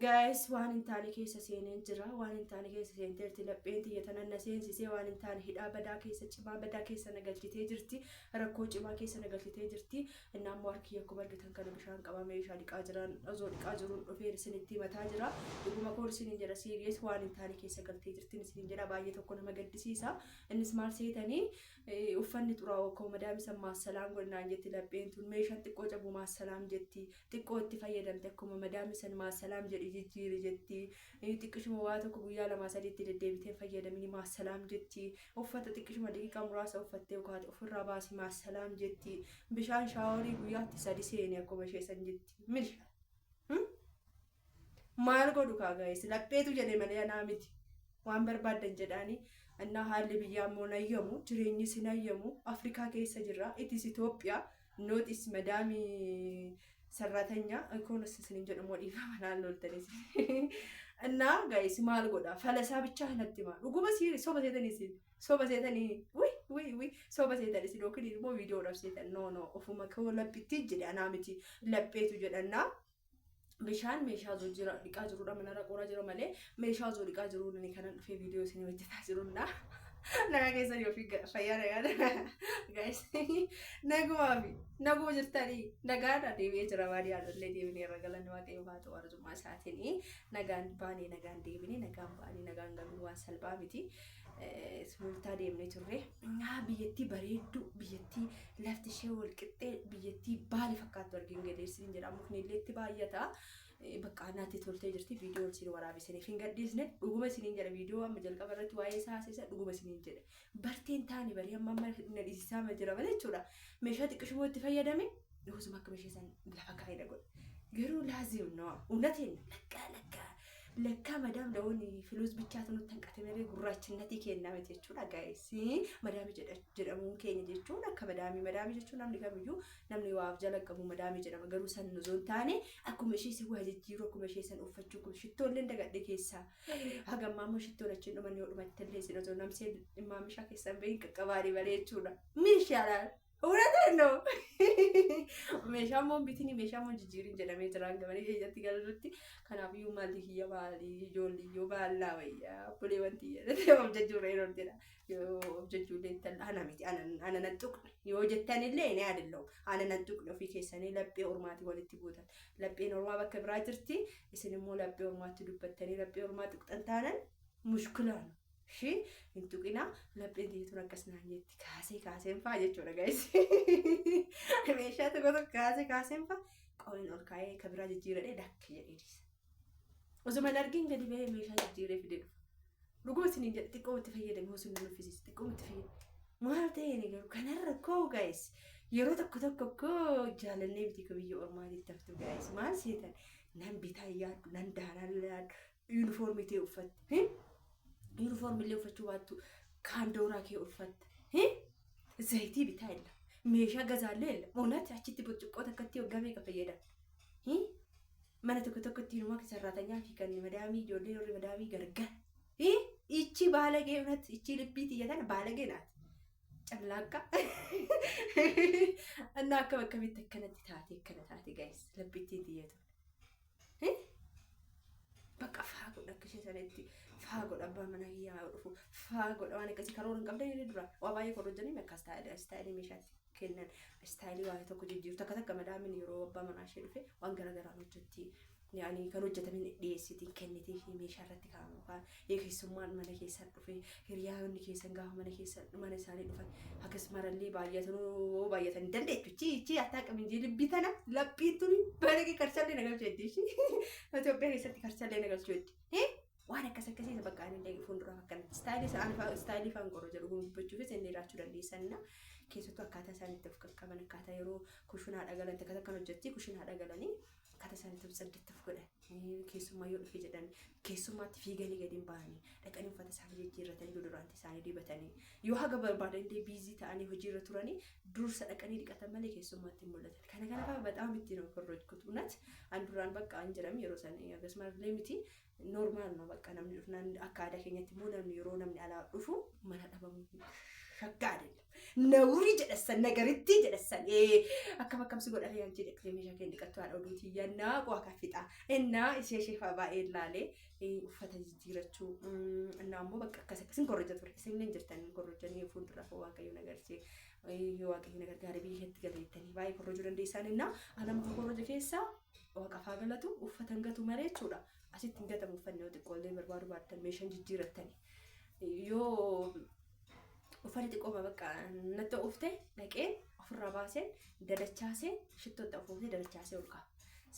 guys waan intaani keessa seeneen jira waan intaani keessa seenteerti lapheenti yatananna seensisee waan intaani hidhaa badaa keessa cimaa badaa keessa nagalchitee jirti rakkoo cimaa keessa nagalchitee jirti innaan warkii akkuma argitan kana bishaan qabamee meeshaa dhiqaa jiran azoo dhiqaa jiruun dhufee isinitti mataa jira dhuguma koor isiniin jedha serious waan intaani keessa galtee jirti isiniin jedha baay'ee tokko nama gaddisiisa innis maal seetanii uffanni xuraa'oo akkuma madaamisa maassalaam godhinaan jetti lapheentuun meeshaan xiqqoo cabu maassalaam jetti xiqqoo itti fayyadamte akkuma madaamisan maassalaam jijjiiri jetti xiqqishuma waa tokko guyyaa lama sadiitti deddeebitee fayyadamini maassalaam jetti uffata xiqqishuma daqiiqaa muraasa uffattee ukaate ofirraa baasi maassalaam jetti bishaan shaaworii guyyaatti sadi seeni akkuma isheesan jetti milsha maal godhu kaagayis lapheetu jedhe malee anaa miti waan barbaadan jedhaani እና ሀል ብያሞ ነየሙ ጅሬኝ ሲነየሙ አፍሪካ ከይሰ ጅራ ኢትስ ኢትዮጵያ ኖቲስ መዳሚ ሰራተኛ ኢኮኖሚክስ ስንጀ ደሞ ዲፋ ማናል ነው ተለሲ እና ጋይስ ማል ጎዳ ፈለሳ ብቻ ነጥማ ዱጉበ ሲሪ ሶ በሴተኒ ዊ ሶ በሴተኒ ሲዶክዲ ደሞ ቪዲዮ ራፍሴተ ኖ ኦፉማ ከወለብቲ ጅዳና ምቲ ለጴቱ ጀደና bishaan meeshaa zoo jira dhiqaa jiruudha mana raqoora jira malee meeshaa zoo dhiqaa jiruudha ni kanan dhufee viidiyoo isin hojjetaa jiruudha nagaa keessanii ofii fayyaa nagaa guys naguma jirtanii nagaadha deebi'ee jira baadiyyaa illee deebinee irra galanni waaqayyo haa ta'u arjummaa isaatiin nagaan baanee nagaan deebinee nagaan baanee nagaan galuu waan salphaa miti sultaa deemnee turre biyyattii bareeddu biyyattii lafti ishee wal qixxee biyyattii baali fakkaattu argin galeessin jedha mukni illee itti baay'ata bakka naatti toltee jirti viidiyoo isin waraabisanii fin gadhiisne dhuguma isiniin jedha viidiyoo amma jalqaba irratti waa'ee saasisa dhuguma isiniin jedha barteen taani bari amma na dhisisaa ma jira malee jechuudha meeshaa xiqqishuma itti fayyadame dhuguma akka meeshaa san lafa kaayida godha garuu laazim ነው እውነቴን ለካ መዳም ደውን ፍሉስ ብቻ ተኑ ተንቀተመረ ጉራችነቲ ከናመ ተቹዳ ጋይስ መዳም ጀደሙ ከኝ ጀቹና ከመዳሚ ጀቹ ናምኒ ከብዩ ናምኒ ዋፍ ጀለቀሙ መዳሚ ጀደሙ ገሩ ሰን ዞንታኔ አኩመሺ ሲዋጅ ጂሮ ኩመሺ ሰን ኡፈቹ ኩሽቶል እንደገደ ከሳ ሀገማሙ ሽቶለችን ነው ማን ይወዱ ማተለ ሲኖ ናምሴ ኢማምሻ ከሰን በይ ቀባሪ በለቹዳ ምን ይሻላል እውነቴን ነው meeshaan bitini meeshaan jijjiirin jedhamee jiraan gabalee keessatti galuutti kanaafuu maalli kiyya baali ijoollee baallaa wayyaa bulee wanti jedhee objecjuuree yeroo jedha yoo objecjuuree tan ana miti ana nattuqne yoo jettanillee ni adillo ana nattuqne ofii keessanii laphee ormaati walitti buutan lapheen ormaa bakka biraa jirti isin immoo laphee ormaatti dubbattanii laphee ormaa tuqxan taanan mushkilaan shi intuqina lapheen diituun akkasnaan jetti kaaseen faa jechuudha guys meeshaa tokko kaaseen faa qoleen ol kaa'ee kabiraa jijjiiradhee dakki jedhee dhiisa osuma dargiin gadi ba'ee meeshaa jijjiiree fidee dhufa dhuguma isiniin jedhe xiqqoo itti fayyadame osoo inni nuffisiis xiqqoo itti fayyadame maal ta'ee ni garuu kanarra koo guys yeroo tokko jaalannee biti ka biyya ormaatitti haftu guys maal seetan nan bitaa yaaddu nan daanaan yaaddu yuunifoormii ta'e uffatte ዩኒፎርም ላይ ወፈቹ ዋቱ ካንዶራ ከ ወፈት ዘይቲ ቢታይላ ሜሻ ገዛለ የለ ሞናት አቺቲ ብርጭቆ ተከቲ ወጋሜ ከፈየዳ ማነቱ ከተከቲ ነው ማክ ሰራተኛ ፊከን መዳሚ ጆሌ ኖር መዳሚ ገርጋ ይቺ ባለጌ እውነት ይቺ ልቢት እየተነ ባለጌ ናት ጨምላቃ እና ከበከቢት ተከነቲ ታቴ ጋይስ ልቢት ይየቱ በቃ ፋጎ ደክሽ ሰለቲ ፋጎ ደባ መናያ ወርፉ ፋጎ ደዋኔ ከሲ ካሮን ቀምደ ይድራ ዋባይ ኮሮጀኒ ስታይል ሚሻት ከነን ስታይል ዋይ ተኩ ጅጅሩ ተከተከ መዳምን ይሮ ወባ መናሽ ልፈ ዋን ገረገራ ወጭቲ ያኒ ከሮጀተ ምን ዲኤስቲ ከነቲ ሚሻረት ካሙካ የከሱማን መለከ ሰጥፈ ህሪያውን ከሰንጋ መለከ ሰጥ ማነሳሊ ልፈ አከስ ማረሊ ባየተን ደንደት ቺ አታቀም እንጂ ልቢተና ለጲቱኒ በለገ ከርሰለ ነገር ጀዲሽ ኢትዮጵያ ከሰጥ ከርሰለ ነገር ጀዲ ዋና ከሰከሲ ተበቃኒ እንደይ ፉንድራ ፈከነ ስታይሊ ፋንቆሮ ጀሩ ጉምብቹ ፈስ እንደራቹ ደንዲሰና ከሰጡ አካታ ሳንት ተፈከከመን አካታ ይሮ ኩሽና አደገለን ተከተከነ ጀቲ ኩሽና አደገለኒ ከተሰን ተብጸድት ተፈከደ ከሱማ ይወድ ፊጀደን ከሱማ ትፊገኒ ገዲን ባኒ ደቀኒ ፈተሳፍ ጀጅረተኒ ዶዶራንቲ ሳኒ ዲበተኒ ዮሃ ገበር ባደ እንደ ቢዚ ታኒ ሆጂረ ቱራኒ ዱር ሰደቀኒ ዲቀተመለ ከሱማ ትሞለተ ከነገና በጣም እት ነው ኮሮጅኩት እውነት አንዱራን በቃ አንጀረም ይሮሰን ያገስማር ለሚቲ ኖርማል ነው በቃ ነም ዱፍና አካዳ ከኘት ሞለም ይሮ ነም ያላ ዱፉ ማናዳበሙ shakkaadha. Nawri jedhasan nagaritti jedhasan akkam si godhate yan jedhe meeshaa kee dhiqattu haadha oduutii yannaa waa kaffita innaa ishee fa'aa baay'ee ilaalee uffata jijjiirachuu innaa ammoo bakka akkasiin korroja ture isin jirtan korrojanii fuulduraaf waaqayyoon agarsiise waaqayyoon gargaaree biyyeetti galeettanii baay'ee korrojuu dandeessan innaa anamtu korroja keessaa waaqafaa galatu uffatan gatu malee jechuudha asitti hin gatamu uffanni xiqqoollee barbaadu baattan meeshaan jijjiirattanii yoo uffata xiqqoo bakka natti ufte dhaqee ofirraa baasee dadachaasee shittoota ofuutee dadachaasee ol ka'a.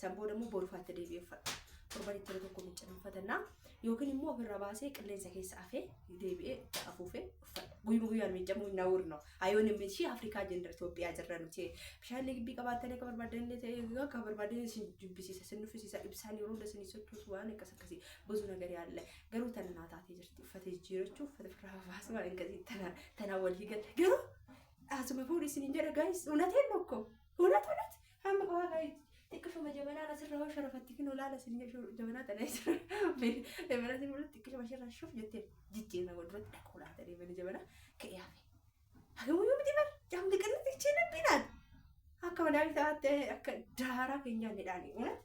Sanboo dammoo borufaatti deebi'ee uffata. Torbanitti yeroo tokko miccaan uffatannaa yookiin immoo ofirraa baasee qilleensa keessa afee deebi'ee afuufee uffata. Guyyaan miiccamu hin naawurno. Ayoon immoo ishee Afrikaa jendar Itoophiyaa jirra nuti. Bishaan gibbii qabaatanii akka barbaadan ta'ee akka barbaadan isin jubbisiisa isin nuffisiisa ibsaan yeroo hunda isin sochoosu waan akkasii ብዙ ነገር ያለ ገሩ ተናታቴ ጅርት ፈተ ጅረቹ ፈተ ፍራፋስ ማለት እንግዲህ ተናወል ይገል ገሩ አዝመ ፖሊስ እንጀራ ጋይስ እውነቴን ነው እኮ እውነት አም ጋይ ትክሹ መጀመሪያ ለስራው ሸረፈትክ ነው ላለ ሲኝ ጀመና ተነስ ለምን ማለት ትክሹ ማሽራ ሹፍ ጀቴ ጅጄ ነው ወድረት ተቆላተ ለምን ጀመና ከያፌ አገሙ ይምዲበር ጃም ድቅነት ይችላል አካባቢ ታተ አከ ዳራ ከኛ ነዳኒ እውነት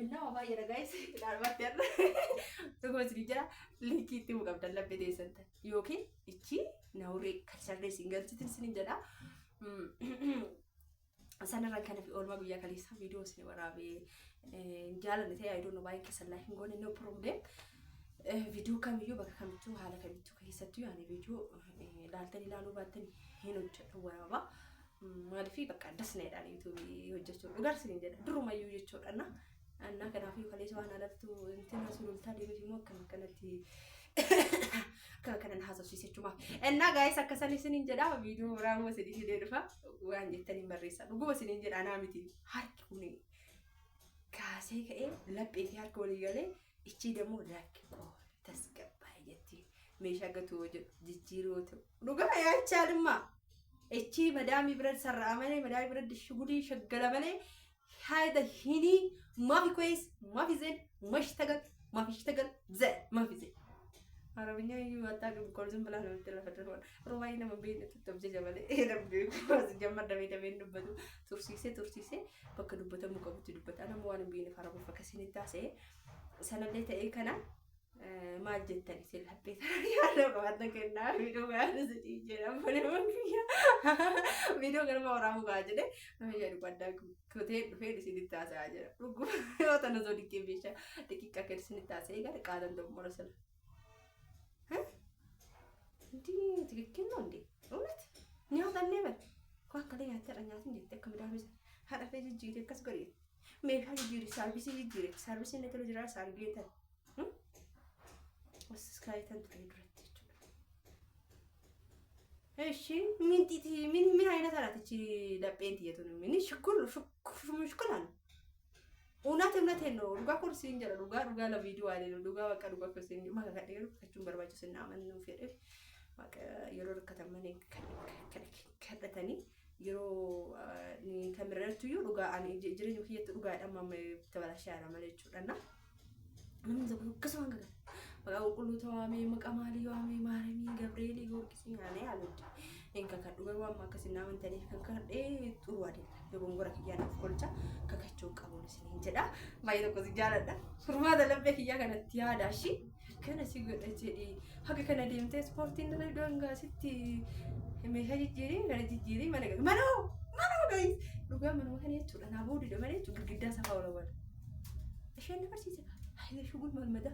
እና ባየ ጋይስ ዳርባት ያለ ተጎስ ሊጀራ ሊኪቲ ሙቀብ ደለበ ደሰንተ ዮኪን እቺ ናውሬ ከሰርደ ሲንገል ሲትን ሲንጀዳ ሰነራን ከነፊ ኦልማ ጉያ ከሊሳ ቪዲዮስ ነው ወራቤ እንጃለን ተይ አይዶ ነው ባይ ከሰላይ እንጎን ነው ፕሮብሌም ቪዲዮ ከሚዩ በከምቱ ሐለ ከሚቱ ከይሰቱ ያኔ ቪዲዮ ዳልተን ይላሉ ባተን ሄኖች ወራባ ማለፊ በቃ ደስ ነው ያዳል ዩቲዩብ ይወጀቸው ጋር ሲንጀዳ ድሮ ማዩ ይቸውና እና ከናፊ ከሌስ ዋና ለፍቱ እንትን ሱሉልታ ዲቤት ሞከም ከነቲ ከከነን ሀሳብ ሲሰቹማ እና ጋይስ አከሰኒ ሲንጀዳ ቪዲዮ ራሞ ሲዲ ሲደርፋ ዋን ጀተኒ መሬሳ ዱጉ በሲንጀዳ ናሚቲ ሃርክ ሁኒ ካሴ ከኤ ለጴት ያርክ ወልየለ እቺ ደግሞ ላክቆ ተስቀባይ የቲ ሜሻገቱ ጅጅሮት ዱጋ ያቻልማ እቺ መዳሚ ብረድ ሰራማኔ መዳሚ ብረድ ሽጉዲ ሸገለበለ هذا هني ما في كويس ما في زين ما يشتغل زين ما في زين عربية يواتاك بكورزم بلا نمتلا فترون رواينا ما بين تتبجي جبل إيه ربي كوز جمر دبي نبدو ترسيسي بك دبته مكبت دبته أنا موان بين خراب فكسيني تاسه سنة ليت إيه كنا ما جتني سيل حبيت يا رب هذا كنا فيديو كان زدي جرام فلما فيها فيديو كنا ما وراه مقاجدة ما يجري بدأ كتير فيديو سيد تاسه أجرا ركوب هو تنازل كي بيشة تكي كاكر سيد تاسه يقال كادن دم مرسل ها تيجي كنا عندي ولد نيا تنيبل كوا كده يهتر أني أسمع جت كم دامس هذا في جيري كاس قريب ميل هاي جيري ساربيسي نتلو جرا ساربيته بس كايتن تريدرت እሺ ምን አይነት አላት እቺ ለጴንት የቱን ምን ሽኩል ሽኩል አለ እውነቴን ነው ዱጋ ኮርሲ እንጀራ ዱጋ ለቪዲዮ አይደለም ዱጋ በቃ ዱጋ ኮርሲ ማጋደሩ ከቹን በርባቸው ስናመን ነው ፈደ በቃ የሮር ከተመኔ ከደተኒ የሮ ተምረቱ ዱጋ አን ጅሪኝ ከየት ዱጋ ደማም ተበላሽ ያራ ማለት ይችላልና ምን ዘው ከሰው አንገጋ በቃ ሁሉ ተዋሚ መቀማሊ ዋሚ ማረሚ ገብርኤል ይጎርክስ ያኔ አሉት እንካ ከዱጋ ዋማ ከስና መንተኒ ከከደ ጥሩ አይደል የጎንጎራ ከያና ፍቆልቻ ከከቸው ቀቦልስ እንጀዳ ማይዶ ኮዝ ጃለዳ ሱርማ ደለበክ ያ ከነት ያዳሺ ከነ ሲገደች ሀገ ከነ ዲምቴ ስፖርት እንደ ዶንጋ ሲቲ ሜሃጂ ጂሪ ከነ ማነገ ማኖ ጋይስ ዱጋ ማኖ ከነ ይችላል አቦዲ ደመኔ ግድግዳ ሰፋው ነው ወል እሺ ነበር ሲዘጋ አይሽ ጉድ ማልመዳ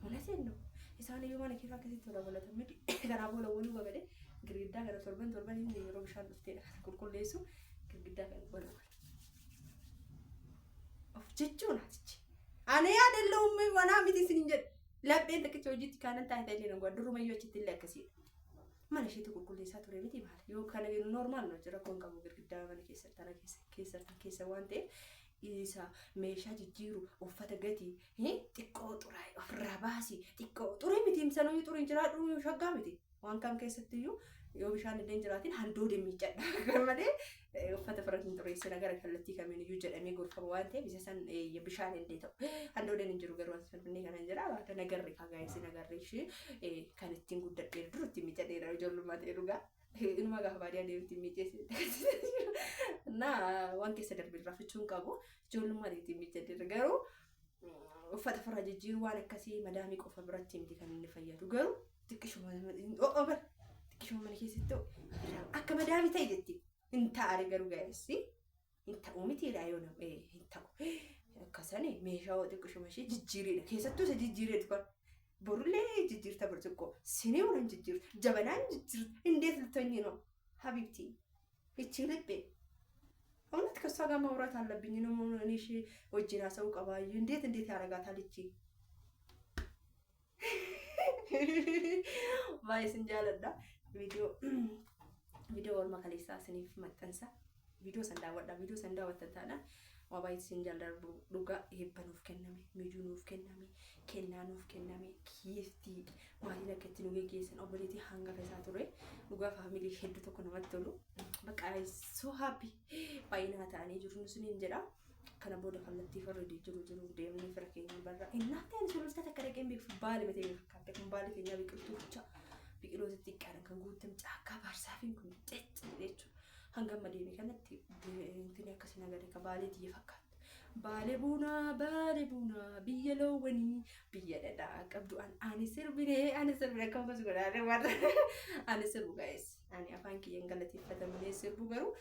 ወላሴን ነው ኢሳኔ የማነ ከፋ ከዚህ ተወለ ተምዲ ገራቦ ለወሉ በገደ ግድግዳ ከነ ቶርበን የሮብሻን ውስጥ ኩልኩሌሱ ግድግዳ ከነ ወለወል ኦፍጂቹ ናትች አኔ አይደለሁም ዋና ሚቲ ሲንጀ ለቤን ተከቸው ጂት ካነን ታይታይለ ነው ጓድሩ መዮች ትለከሲ ማለሽ ተኩልኩሌሳ ቶሬ ሚቲ ማለት ዮ ካነ ኖርማል ነው ጀራ ኮንካቡ ግድግዳ ማለ ከሰ ዋንቴ ኢሳ ሜሻ ጅጅሩ ኡፈተ ገቲ ጢቆ ጡራይ ኦፍራባሲ ጢቆ ጡሪ ሚቲም ሰኖ ጡሪ እንጀራ ሸጋ ሚቲ waan kam keessattiyyuu yoo bishaan illee jiraatiin handoodee miicadha malee uffata firatiin xureessina gara kallattii kamiiniyyuu jedhamee gorfama waan ta'eef isa san bishaan illee ta'u handoodeen hin jiru garuu as Finfinnee kana hin jira baata nagarri kaagaayisi nagarri ishee kan ittiin guddadhee dur ittiin miicadheera ijoollummaa ta'e dhugaa inuma gaafa baadiyyaa deemti miiceessi na waan keessa darbe raafichuun qabu ijoollummaa ittiin miicadheera garuu uffata fira jijjiiruu waan akkasii madaamii qofa biratti miti kan inni fayyadu garuu xiqqishuma mana keessatti akka madaamii ta'e jetti hin taa'are garuu gaa'essi hin ta'u mitiidha yoo nama hin ta'u akkasanii meeshaa xiqqishuma ishee jijjiireedha keessattuu isa jijjiireetu kan borullee jijjiirta birtiqqoo sinii waan jijjiirta jabanaan jijjiirta እንዴት ልትሆኚ ነው ሀቢብቲ እቺ ልቤ እውነት ከሷ ጋር ማውራት አለብኝ ነው እኔ እሺ ወጅና ሰው ቀባዩ እንዴት ያረጋታል እቺ ቫይስ እንጃለዳ ቪዲዮ ወልማ ከሌሳ ስኒፍ መጠንሳ ቪዲዮ ሰንዳወጣና ዋባይት ሲንጃልዳርቡ ዱጋ ይሄበኑፍ ከነሜ ሚጁኑፍ ከነሜ kennanuuf kenname kiifti maaliin akkatti nu geggeessan obboleetii hanga fesaa ture dhugaa faamilii hedduu tokko namatti tolu bakka so happy baay'inaa ta'anii jiru suniin jedha kana booda kallattii farradii jiru deemnee fira keenya barra innaatti ani sululta takka dhaqeen beeku baali matee fakkaate kun baali keenya biqiltuu ficha biqiloota xiqqaadhaan kan guutam caakkaa baarsaafiin kun xexxi jechuudha hanga amma deemee kanatti intini akkasii nagade ka baalee xiyye fakkaata Bale buna biyya loowwanii biyya dhadhaa qabdu ani sirbine kan gosa godhaadha warra ani sirbu guys ani afaan kiyyan galateeffata malee sirbu garuu